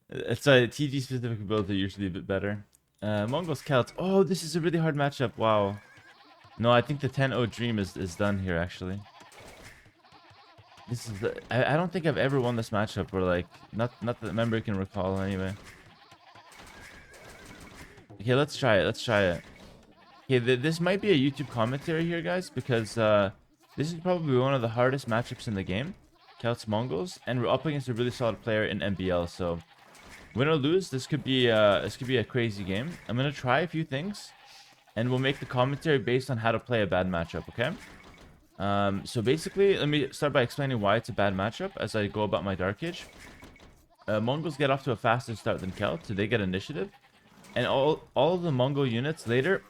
It's a TG specific builds are usually a bit better. Mongols Celts. Oh, this is a really hard matchup. Wow. No, I think the 10-0 dream is done here actually. This is I don't think I've ever won this matchup, or like not that member can recall anyway. Okay, let's try it. Let's try it. Okay, this might be a YouTube commentary here, guys, because this is probably one of the hardest matchups in the game. Celts Mongols, and we're up against a really solid player in MBL. So win or lose, this could be a crazy game. I'm gonna try a few things, and we'll make the commentary based on how to play a bad matchup. Okay. So basically, let me start by explaining why it's a bad matchup as I go about my Dark Age. Mongols get off to a faster start than Celts, so they get initiative. And all of the Mongol units later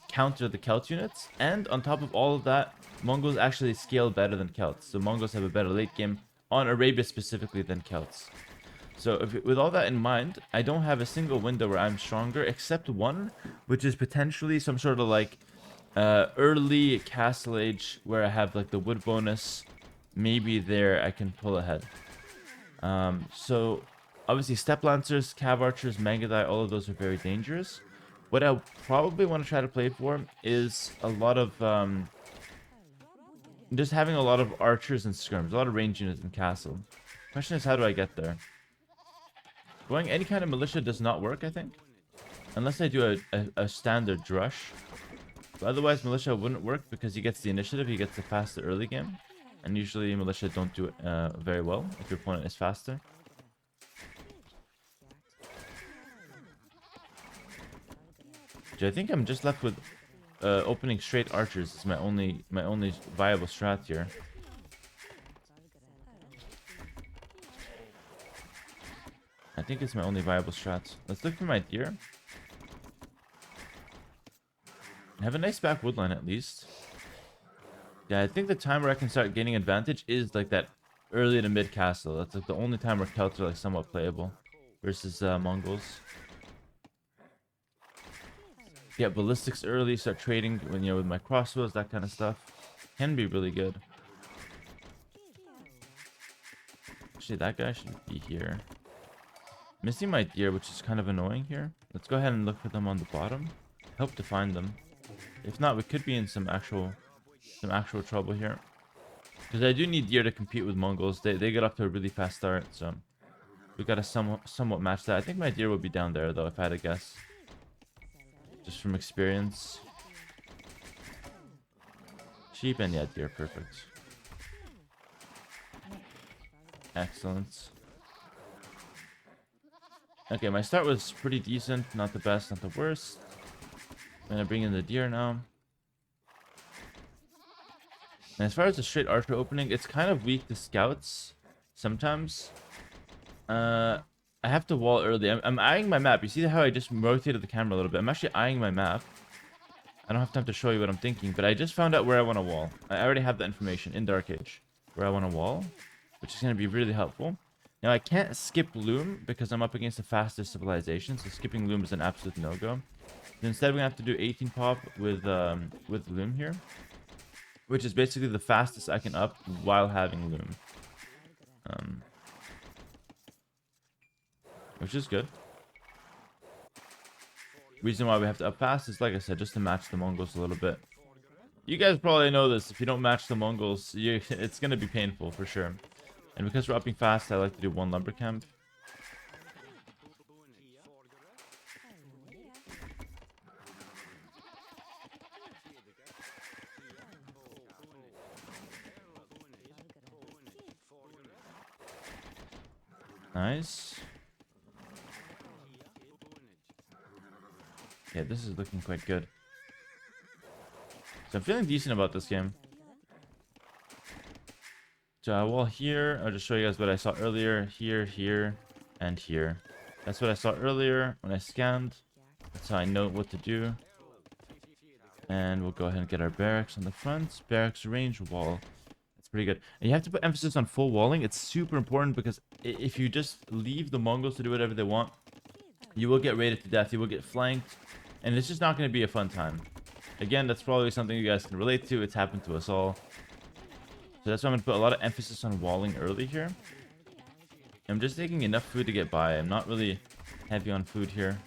counter the Celt units. And on top of all of that, Mongols actually scale better than Celts. So Mongols have a better late game on Arabia specifically than Celts. So with all that in mind, I don't have a single window where I'm stronger except one, which is potentially some sort of like early Castle Age where I have like the wood bonus. Maybe there I can pull ahead. So obviously Step Lancers, Cav Archers, Mangadai, all of those are very dangerous. What I probably want to try to play for is a lot of just having a lot of archers and skirms, a lot of range units in castle. Question is, how do I get there? Going any kind of militia does not work, I think, unless I do a standard drush. But otherwise, militia wouldn't work because he gets the initiative, he gets the faster early game, and usually militia don't do it very well if your opponent is faster. I think I'm just left with opening straight archers. It's my only viable strat here. I think it's my only viable strat. Let's look for my deer. I have a nice back woodline at least. Yeah, I think the time where I can start gaining advantage is like that early to mid castle. That's like the only time where Celts are like somewhat playable versus Mongols. Get ballistics early, start trading when with my crossbows, that kind of stuff. Can be really good. Actually, that guy should be here. Missing my deer, which is kind of annoying here. Let's go ahead and look for them on the bottom. Hope to find them. If not, we could be in some actual trouble here. Because I do need deer to compete with Mongols. They get off to a really fast start, so we gotta somewhat match that. I think my deer would be down there though, if I had to guess. Just from experience. Sheep and yeah, deer, perfect. Excellent. Okay, my start was pretty decent. Not the best, not the worst. I'm gonna bring in the deer now. And as far as the straight archer opening, it's kind of weak to scouts sometimes. I have to wall early. I'm eyeing my map. You see how I just rotated the camera a little bit? I'm actually eyeing my map. I don't have time to show you what I'm thinking, but I just found out where I want to wall. I already have the information in Dark Age where I want to wall, which is going to be really helpful. Now, I can't skip Loom because I'm up against the fastest civilization, so skipping Loom is an absolute no-go. Instead, we're going to have to do 18 pop with Loom here, which is basically the fastest I can up while having Loom. Which is good. Reason why we have to up fast is, like I said, just to match the Mongols a little bit. You guys probably know this. If you don't match the Mongols, it's going to be painful for sure. And because we're upping fast, I like to do one lumber camp. Nice. Yeah, this is looking quite good. So I'm feeling decent about this game. So wall here. I'll just show you guys what I saw earlier. Here, here, and here. That's what I saw earlier when I scanned. That's how I know what to do. And we'll go ahead and get our barracks on the front. Barracks range wall. That's pretty good. And you have to put emphasis on full walling. It's super important because if you just leave the Mongols to do whatever they want, you will get raided to death. You will get flanked. And it's just not going to be a fun time. Again, that's probably something you guys can relate to. It's happened to us all. So that's why I'm going to put a lot of emphasis on walling early here. I'm just taking enough food to get by. I'm not really heavy on food here.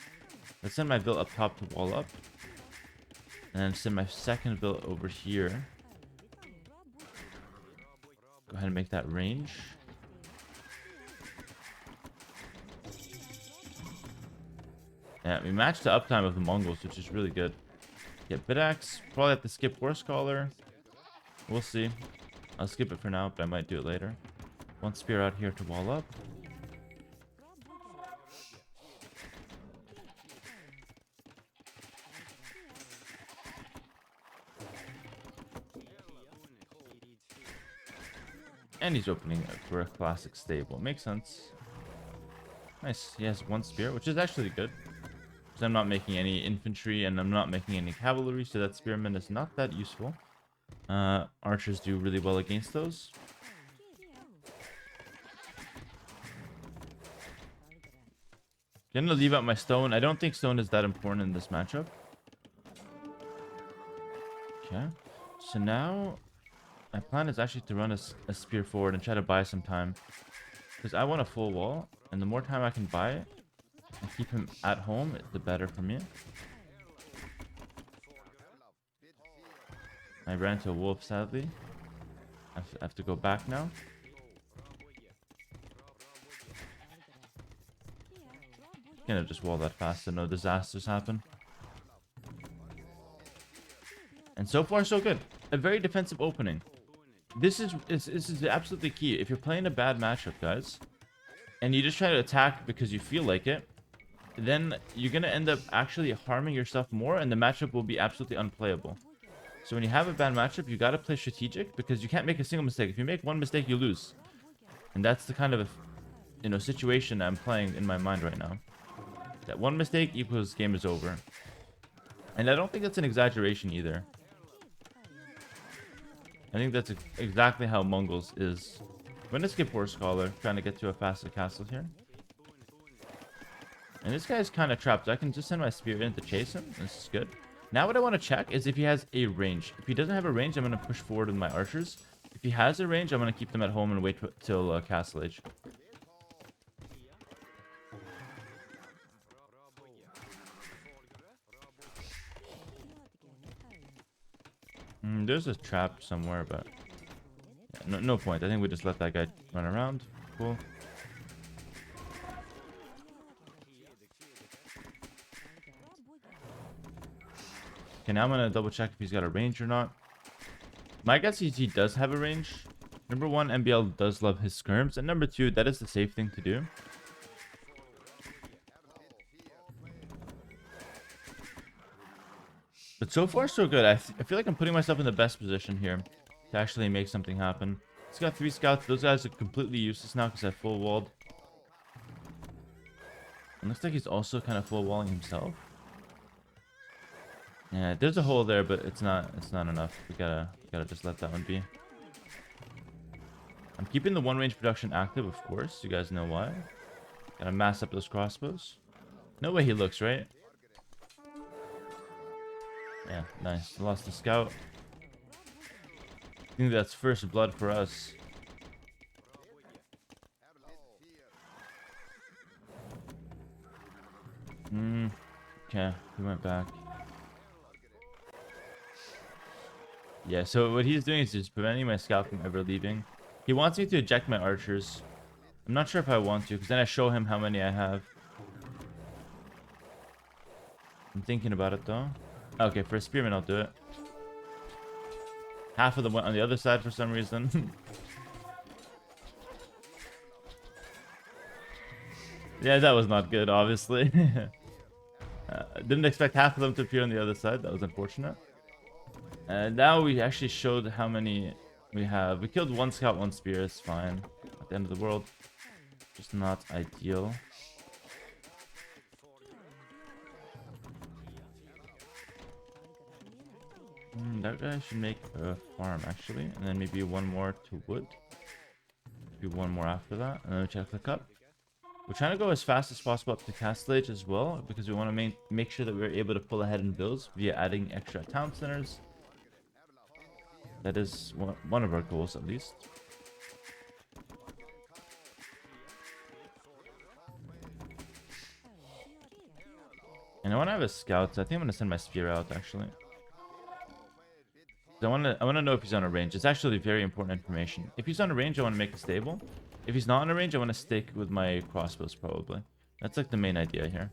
Let's send my build up top to wall up. And then send my second build over here. Go ahead and make that range. Yeah, we matched the uptime of the Mongols, which is really good. Get Bidax. Probably have to skip War Scholar. We'll see. I'll skip it for now, but I might do it later. One spear out here to wall up. And he's opening it for a classic stable. Makes sense. Nice. He has one spear, which is actually good. Because I'm not making any infantry and I'm not making any cavalry, so that spearman is not that useful. Archers do really well against those. Gonna leave out my stone. I don't think stone is that important in this matchup. Okay. So now my plan is actually to run a spear forward and try to buy some time. Because I want a full wall. And the more time I can buy and keep him at home, the better for me. I ran into a wolf, sadly. I have to go back now. Gonna just wall that fast so no disasters happen. And so far, so good. A very defensive opening. This is absolutely key. If you're playing a bad matchup, guys, and you just try to attack because you feel like it, then you're gonna end up actually harming yourself more, and the matchup will be absolutely unplayable. So when you have a bad matchup, you gotta play strategic because you can't make a single mistake. If you make one mistake, you lose. And that's the kind of, situation I'm playing in my mind right now. That one mistake equals game is over. And I don't think that's an exaggeration either. I think that's exactly how Mongols is. I'm gonna skip War Scholar, trying to get to a faster castle here. And this guy's kind of trapped. I can just send my spear in to chase him. This is good. Now what I want to check is if he has a range. If he doesn't have a range, I'm going to push forward with my archers. If he has a range, I'm going to keep them at home and wait till Castle Age. There's a trap somewhere, but yeah, no point. I think we just let that guy run around. Cool. Okay, now I'm going to double check if he's got a range or not. My guess is he does have a range. Number one, MBL does love his skirms. And number two, that is the safe thing to do. But so far, so good. I feel like I'm putting myself in the best position here to actually make something happen. He's got 3 scouts. Those guys are completely useless now because I full walled. It looks like he's also kind of full walling himself. Yeah, there's a hole there, but it's not enough. We gotta just let that one be. I'm keeping the one range production active, of course. You guys know why. Gotta mass up those crossbows. No way he looks, right? Yeah, nice. Lost the scout. I think that's first blood for us. Okay, he went back. Yeah, so what he's doing is just preventing my scout from ever leaving. He wants me to eject my archers. I'm not sure if I want to, because then I show him how many I have. I'm thinking about it, though. Okay, for a spearman, I'll do it. Half of them went on the other side for some reason. Yeah, that was not good, obviously. Didn't expect half of them to appear on the other side. That was unfortunate. And now we actually showed how many we have. We killed 1 scout, 1 spear. It's fine. At the end of the world. Just not ideal. That guy should make a farm, actually. And then maybe 1 more to wood. Maybe 1 more after that. And then we check the cup. We're trying to go as fast as possible up to Castle Age as well. Because we want to make sure that we're able to pull ahead in builds via adding extra town centers. That is one of our goals, at least. And I want to have a scout, so I think I'm going to send my spear out, actually. I want to know if he's on a range. It's actually very important information. If he's on a range, I want to make it stable. If he's not on a range, I want to stick with my crossbows, probably. That's like the main idea here.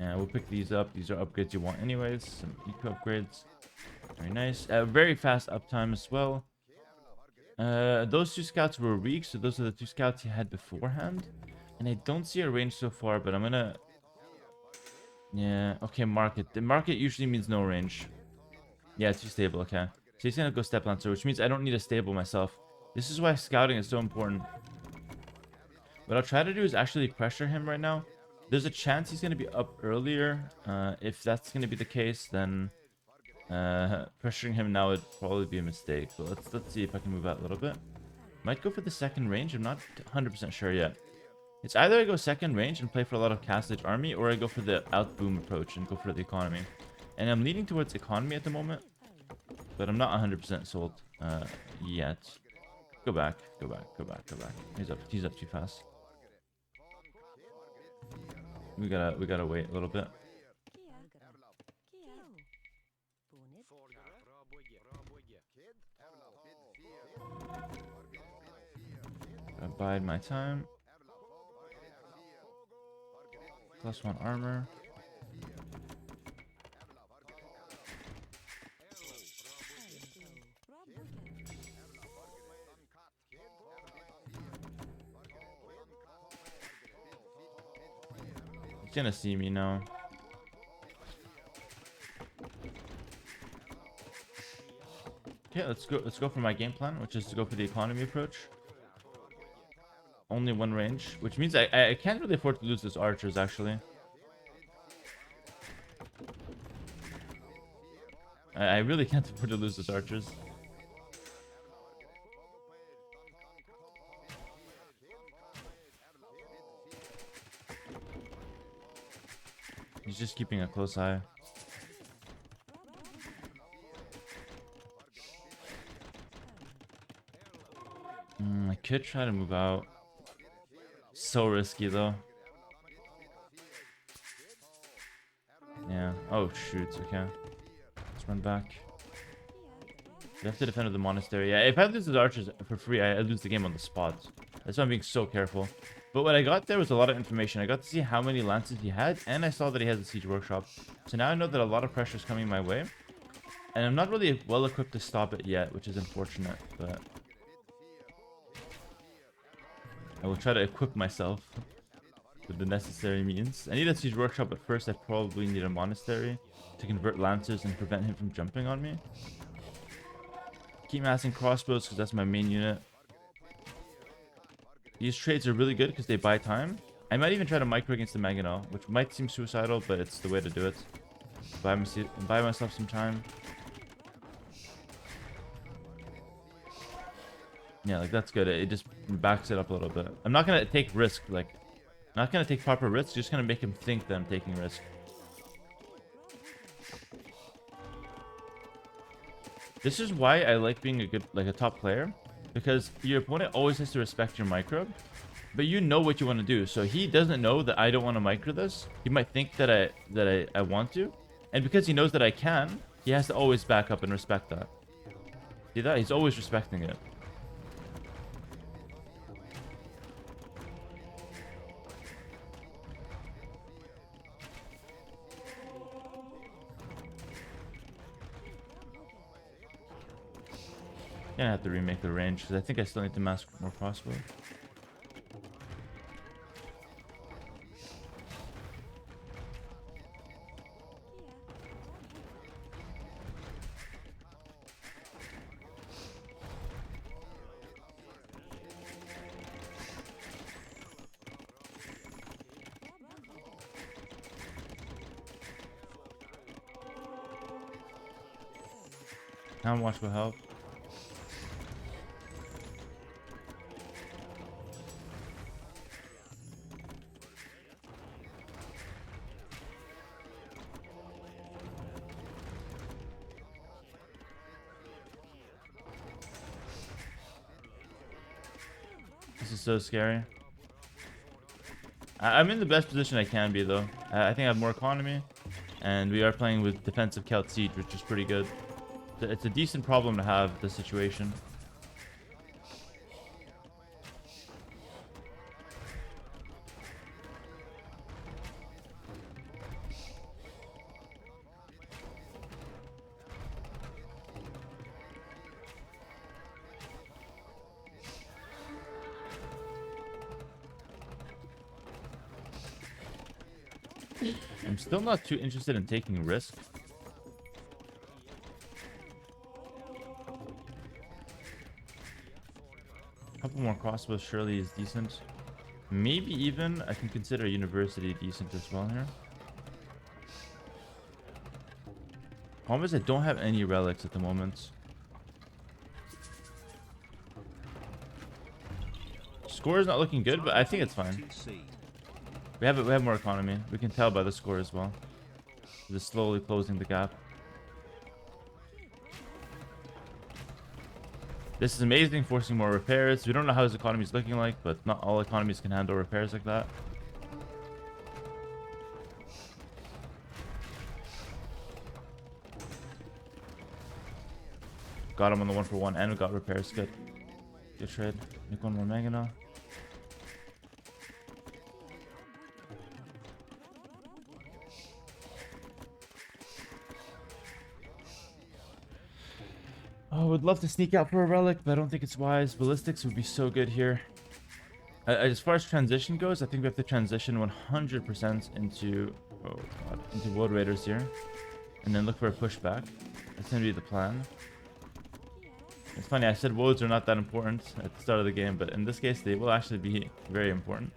And we'll pick these up. These are upgrades you want anyways. Some eco upgrades. Very nice. Very fast uptime as well. Those two scouts were weak, so those are the two scouts you had beforehand. And I don't see a range so far, but I'm gonna... Yeah, okay, market. The market usually means no range. Yeah, too stable, okay. So he's gonna go step lancer, which means I don't need a stable myself. This is why scouting is so important. What I'll try to do is actually pressure him right now. There's a chance he's gonna be up earlier. If that's gonna be the case, then pressuring him now would probably be a mistake. But let's see if I can move out a little bit. Might go for the second range. I'm not 100% sure yet. It's either I go second range and play for a lot of Castle Age army, or I go for the outboom approach and go for the economy. And I'm leaning towards economy at the moment, but I'm not 100% sold yet. Go back, go back, go back, go back. He's up too fast. We gotta wait a little bit. Gotta bide my time. +1 armor. He's gonna see me now. Okay, let's go for my game plan, which is to go for the economy approach. Only one range, which means I can't really afford to lose those archers, actually. I really can't afford to lose those archers. He's just keeping a close eye. I could try to move out. So risky, though. Yeah. Oh, shoot. Okay. Let's run back. You have to defend with the monastery. Yeah, if I lose the archers for free, I lose the game on the spot. That's why I'm being so careful. But what I got there was a lot of information. I got to see how many lances he had, and I saw that he has a siege workshop. So now I know that a lot of pressure is coming my way. And I'm not really well equipped to stop it yet, which is unfortunate, but I will try to equip myself with the necessary means. I need a siege workshop, but first I probably need a monastery to convert lancers and prevent him from jumping on me. Keep massing crossbows because that's my main unit. These trades are really good because they buy time. I might even try to micro against the Mangonel, which might seem suicidal, but it's the way to do it. Buy myself some time. Yeah, like that's good. It just backs it up a little bit. I'm not gonna take risk, like, I'm not gonna take proper risks. Just gonna make him think that I'm taking risk. This is why I like being a top player, because your opponent always has to respect your micro, but you know what you want to do. So he doesn't know that I don't want to micro this. He might think that I want to, and because he knows that I can, he has to always back up and respect that. See that? He's always respecting it. Gonna have to remake the range because I think I still need to mask more crossbow. Town watch will help. This is so scary. I'm in the best position I can be, though. I think I have more economy, and we are playing with defensive Celt Siege, which is pretty good. It's a decent problem to have, this situation. I'm still not too interested in taking risk. A couple more crossbows surely is decent. Maybe even I can consider university decent as well here. Problem is I don't have any relics at the moment. Score is not looking good, but I think it's fine. We have more economy. We can tell by the score as well. Just slowly closing the gap. This is amazing, forcing more repairs. We don't know how his economy is looking like, but not all economies can handle repairs like that. Got him on the 1-for-1, and we got repairs. Good. Good trade. Make one more mega now. Oh, I would love to sneak out for a relic, but I don't think it's wise. Ballistics would be so good here. As far as transition goes, I think we have to transition 100% into into World Raiders here, and then look for a pushback. That's gonna be the plan. It's funny, I said woads are not that important at the start of the game, but in this case, they will actually be very important.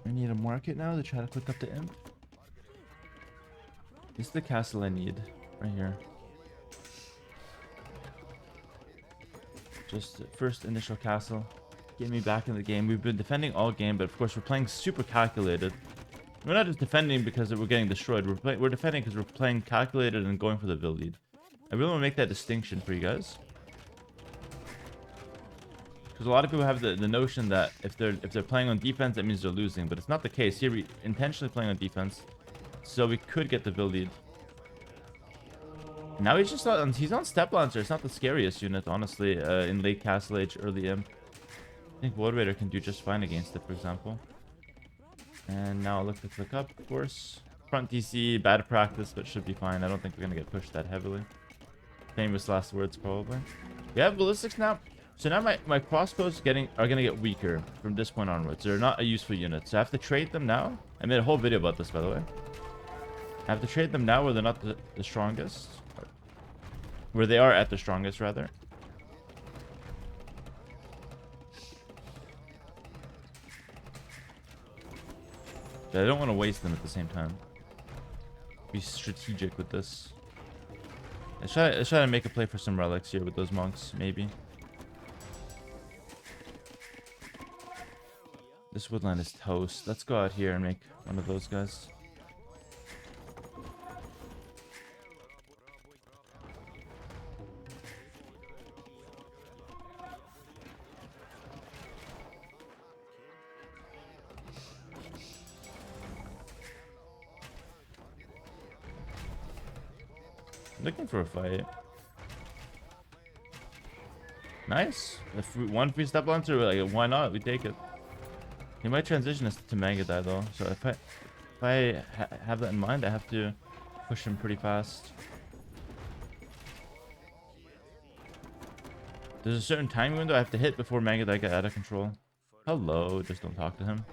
I need a market now to try to click up the imp. This is the castle I need right here. Just the first initial castle. Get me back in the game. We've been defending all game, but of course we're playing super calculated. We're not just defending because we're getting destroyed. We're defending because we're playing calculated and going for the vill lead. I really want to make that distinction for you guys. Because a lot of people have the notion that if they're playing on defense, that means they're losing, but it's not the case. Here we intentionally playing on defense, so we could get the vill lead. Now he's on Step Lancer. It's not the scariest unit, honestly, in late Castle Age, early Imp. I think World Raider can do just fine against it, for example. And now I'll look to click up, of course. Front DC, bad practice, but should be fine. I don't think we're gonna get pushed that heavily. Famous last words, probably. We have ballistics now. So now my crossbows are gonna get weaker from this point onwards. They're not a useful unit, so I have to trade them now. I made a whole video about this, by the way. I have to trade them now where they're not the strongest. Where they are at the strongest, rather. But I don't want to waste them at the same time. Be strategic with this. Let's try to make a play for some relics here with those monks, maybe. This woodland is toast. Let's go out here and make one of those guys. Looking for a fight. Nice. One free step lancer, like, why not? We take it. He might transition us to Magadai though, so if I have that in mind, I have to push him pretty fast. There's a certain time window I have to hit before Magadai get out of control. Hello, just don't talk to him.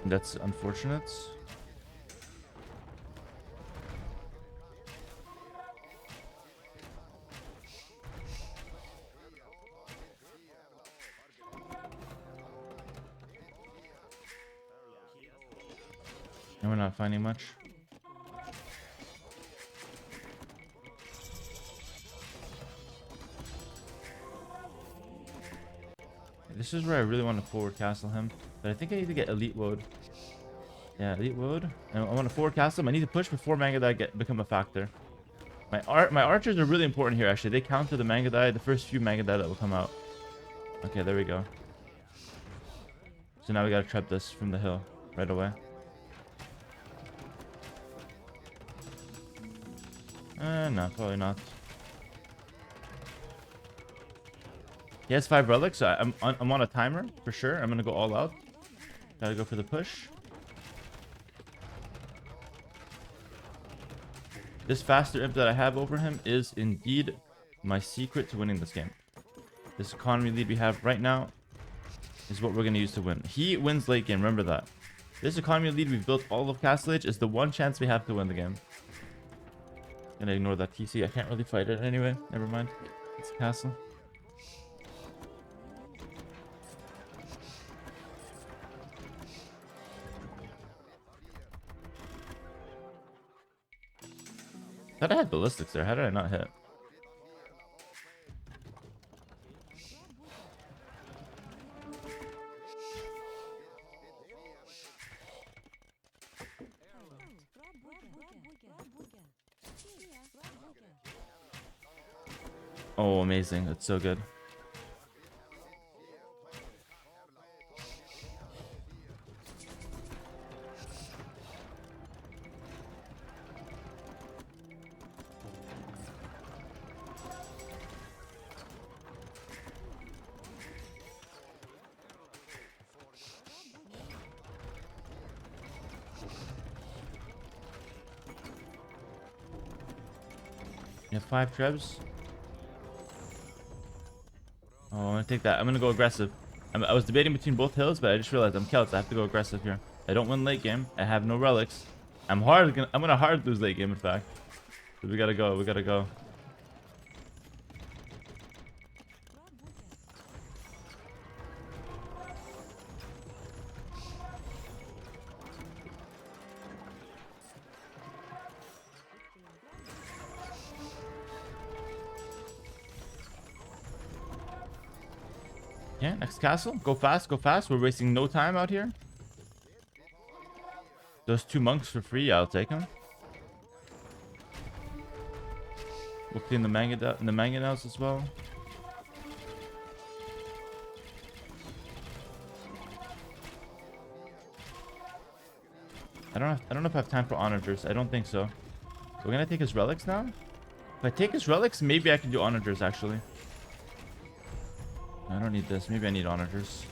That's unfortunate. And we're not finding much. This is where I really want to forward castle him. But I think I need to get elite woad. Yeah, elite woad. And I want to forward castle him. I need to push before Mangadai become a factor. My archers are really important here, actually. They counter the Mangadai, the first few Mangadai that will come out. Okay, there we go. So now we gotta trap this from the hill right away. No, probably not. He has 5 relics, so I'm on a timer for sure. I'm gonna go all out. Gotta go for the push. This faster imp that I have over him is indeed my secret to winning this game. This economy lead we have right now is what we're gonna use to win. He wins late game, remember that. This economy lead we've built all of Castle Age is the one chance we have to win the game. Gonna ignore that TC. I can't really fight it anyway. Never mind. It's a castle. Thought I had ballistics there. How did I not hit? Oh, amazing. That's so good. You have 5 trebs. Oh, I'm gonna take that. I'm gonna go aggressive. I was debating between both hills, but I just realized I'm Celts. I have to go aggressive here. I don't win late game. I have no relics. I'm gonna hard lose late game, in fact. So we gotta go. We gotta go. Yeah, next castle. Go fast, go fast. We're wasting no time out here. Those 2 monks for free. Yeah, I'll take them. We'll clean the mangonels as well. I don't know if I have time for onagers. I don't think so. We're gonna take his relics now. If I take his relics, maybe I can do onagers actually. I don't need this. Maybe I need onagers.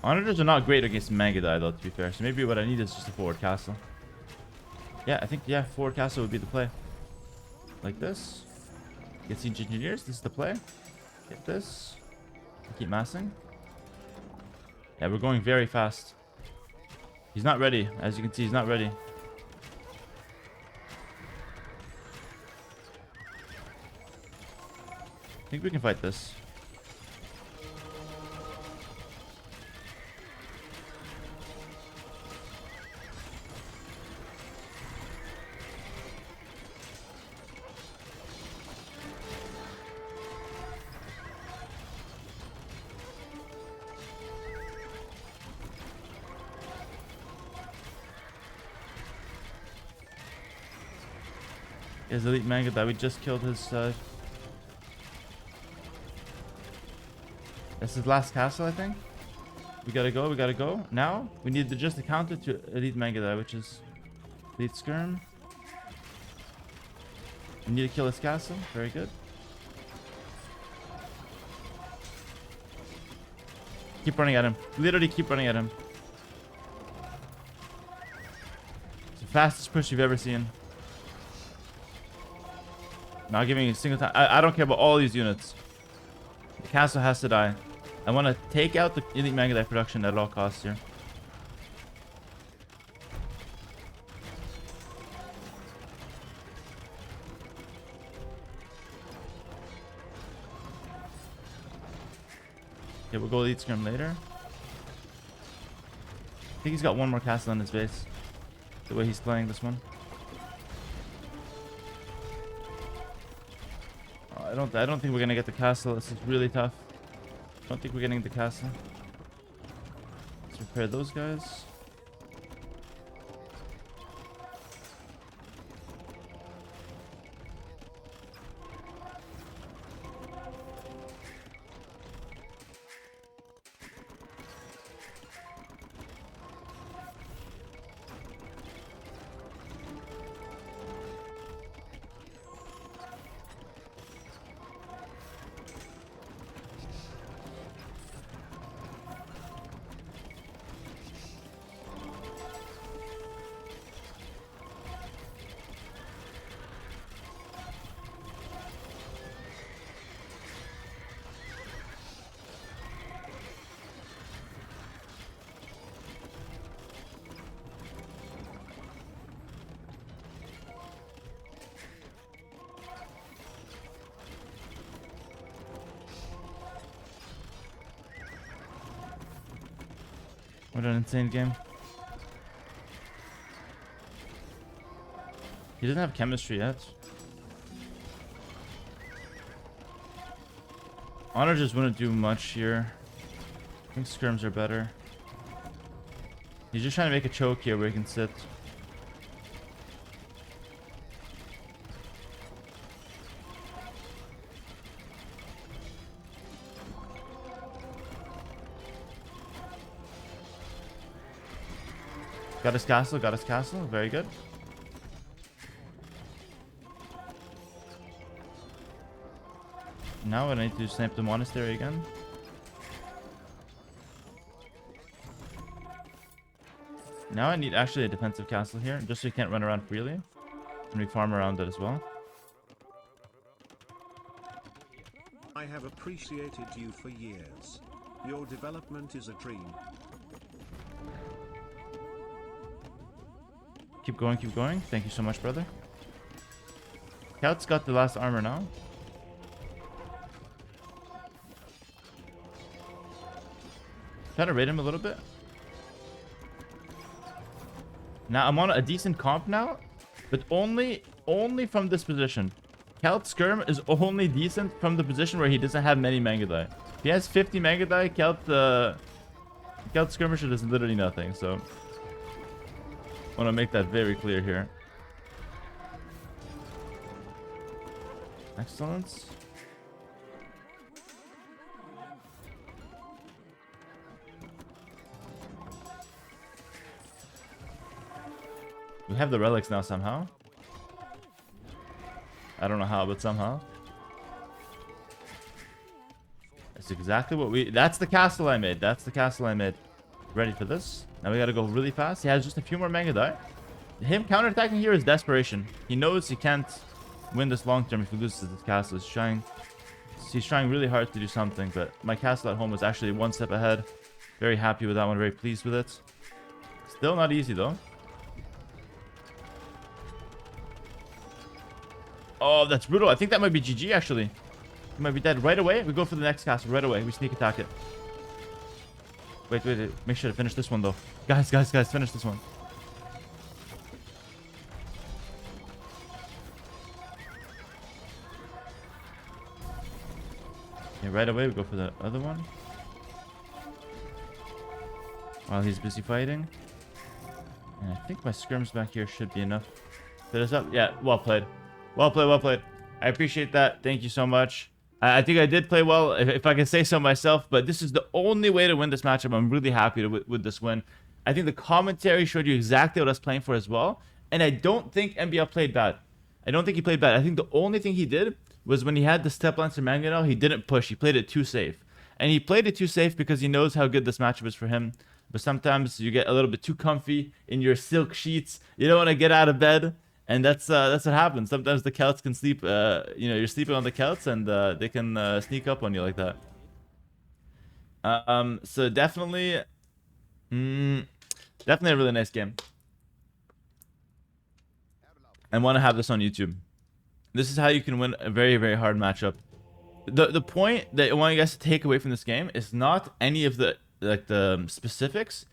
Onagers are not great against Mangadai though, to be fair. So maybe what I need is just a forward castle. Yeah, I think, yeah, forward castle would be the play. Like this. Get siege engineers. This is the play. Get this. Keep massing. Yeah, we're going very fast. He's not ready. As you can see, he's not ready. I think we can fight this. His elite manga that we just killed his that's his last castle, I think. We gotta go. Now we need just the counter to elite manga, which is elite skirm. We need to kill his castle. Very good. Keep running at him. Literally keep running at him. It's the fastest push you've ever seen. Not giving a single time. I don't care about all these units. The castle has to die. I want to take out the elite Mangadai production at all costs here. Okay, we'll go elite scrim later. think he's got one more castle on his base. The way he's playing this one. I don't think we're gonna get the castle. This is really tough. I don't think we're getting the castle. Let's repair those guys. What an insane game. He doesn't have chemistry yet. Honor just wouldn't do much here. I think skirms are better. He's just trying to make a choke here where he can sit. Got his castle, got his castle. Very good. Now I need to snipe the monastery again. Now I need actually a defensive castle here, just so you can't run around freely. And we farm around it as well. I have appreciated you for years. Your development is a dream. Keep going, keep going. Thank you so much, brother. Scout's got the last armor now. Try to raid him a little bit. Now I'm on a decent comp now, but only from this position. Kelt Skirm is only decent from the position where he doesn't have many Mangadai. If he has 50 Mangadai, Kelt Skirmisher does literally nothing, so I want to make that very clear here. Excellence. We have the relics now somehow. I don't know how, but somehow. That's exactly what we... That's the castle I made. That's the castle I made. Ready for this? Now we gotta go really fast. He has just a few more Manga die. Him counterattacking here is desperation. He knows he can't win this long term if he loses this castle. He's trying really hard to do something, but my castle at home was actually one step ahead. Very happy with that one. Very pleased with it. Still not easy though. Oh, that's brutal. I think that might be GG actually. He might be dead right away. We go for the next castle right away. We sneak attack it. Wait. Make sure to finish this one though. Guys, finish this one. Okay, right away we go for the other one. While he's busy fighting. And I think my skirms back here should be enough. Fit us up. Yeah, well played. Well played. I appreciate that. Thank you so much. I think I did play well, if I can say so myself, but this is the only way to win this matchup. I'm really happy with this win. I think the commentary showed you exactly what I was playing for as well, and I don't think MBL played bad. I don't think he played bad. I think the only thing he did was when he had the Step Lancer Mangonel, he didn't push. He played it too safe. And he played it too safe because he knows how good this matchup is for him. But sometimes you get a little bit too comfy in your silk sheets. You don't want to get out of bed. And that's what happens. Sometimes the Celts can sleep, you're sleeping on the Celts and they can sneak up on you like that. So definitely a really nice game. I want to have this on YouTube. This is how you can win a very, very hard matchup. The point that I want you guys to take away from this game is not any of the specifics.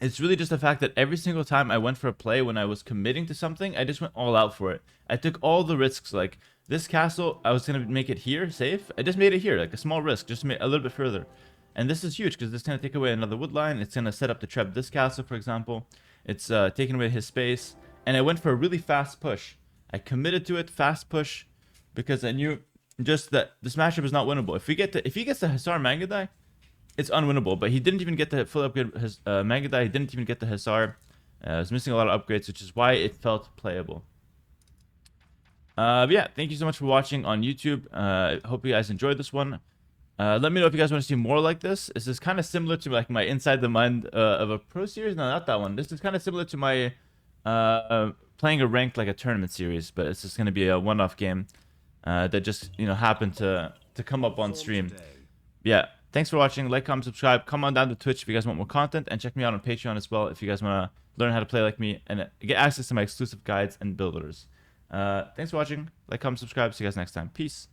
It's really just the fact that every single time I went for a play when I was committing to something, I just went all out for it. I took all the risks. Like this castle, I was gonna make it here safe. I just made it here, like a small risk, just made a little bit further. And this is huge because this is gonna take away another wood line. It's gonna set up the trap this castle, for example. It's taking away his space, and I went for a really fast push. I committed to it, fast push, because I knew just that this matchup is not winnable. If he gets the Hussar Mangadai, it's unwinnable. But he didn't even get the full upgrade his Mangadai. He didn't even get the Hussar. He was missing a lot of upgrades, which is why it felt playable. But yeah, thank you so much for watching on YouTube. Hope you guys enjoyed this one. Let me know if you guys want to see more like this. This is kind of similar to like my Inside the Mind of a Pro series. No, not that one. This is kind of similar to my playing a ranked like a tournament series, but it's just going to be a one-off game that just happened to come up on stream. Yeah, thanks for watching. Like, comment, subscribe. Come on down to Twitch if you guys want more content, and check me out on Patreon as well if you guys want to learn how to play like me and get access to my exclusive guides and builders. Thanks for watching. Like, comment, subscribe. See you guys next time. Peace.